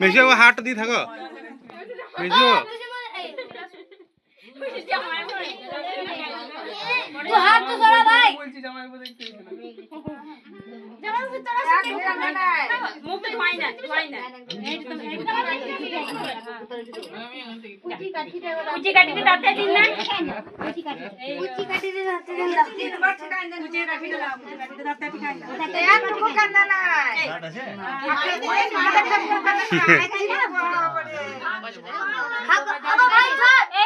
মেজো হাট দি থাকো মেজো তো হাত তো ধরা ভাই বলছি জামাই বলে কি জামাই তো ধরা মুখ ধোয় না কুচি কাঠিতে দাঁতে দিন না কুচি কাঠিতে দাঁতে দিন দাও তিনবার ঠেকাই দেন কুচি কাঠিতে দাঁতে ঠেকাই দাও এক টুকু কান্না নাই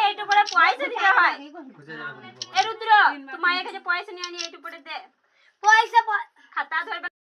এইটু পরে পয়সা দিতে হয় এ রুদ্র তো মায়ের কাছে পয়সা নিয়ে আনি এইটু পরে দে পয়সা খাতা ধরবে